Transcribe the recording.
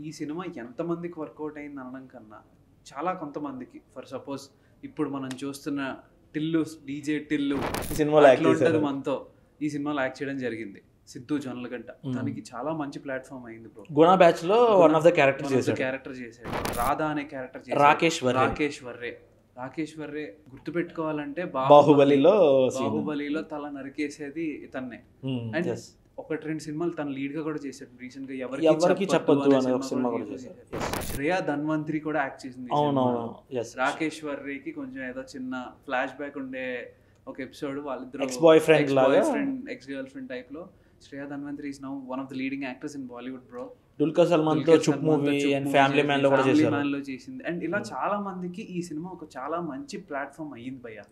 ఈ సినిమా ఎంతమందికి వర్కౌట్ అయింది అనడం కన్నా చాలా కొంతమందికి, ఫర్ సపోజ్ ఇప్పుడు మనం చూస్తున్న టిల్లు, డీజే టిల్లు సినిమాలో అట్లా ఉంటుంది మనతో, ఈ సినిమాలో యాక్ట్ చేయడం జరిగింది. సిద్ధు జొన్నలగడ్డ తనకి చాలా మంచి ప్లాట్ఫామ్ అయింది బ్రో. గుణ బ్యాచ్ లో వన్ ఆఫ్ ద క్యారెక్టర్ చేశాడు. రాధా అనే క్యారెక్టర్ చేశాడు. రాకేష్ వర్రే గుర్తుపెట్టుకోవాలంటే బాహుబలిలో తల నరికేసేది ఇతన్నే. అండ్ ఒకటి రెండు సినిమాలు తన లీడ్ గా కూడా చేశాడు రీసెంట్ గా, ఎవరికి చెప్పొద్దు అనే ఒక సినిమా కూడా చేశాడు. శ్రేయా ధన్వంతరి కూడా యాక్ట్ చేసింది. రాకేష్ వర్రేకి కొంచెం ఏదో చిన్న ఫ్లాష్ బ్యాక్ ఉండే ఒక ఎపిసోడ్, వాళ్ళిద్దరు ఎక్స్ గర్ల్ ఫ్రెండ్ టైప్ లో. Shreya Dhanvantari is now one of the leading actors in Bollywood bro. Dulquer Salman తో చుప్ మూవీ అండ్ ఫ్యామిలీ మ్యాన్ లో కూడా చేశారు. చేసింది. అండ్ ఇలా చాలా మందికి ఈ సినిమా ఒక చాలా మంచి ప్లాట్ఫామ్ అయ్యింది భయ్య.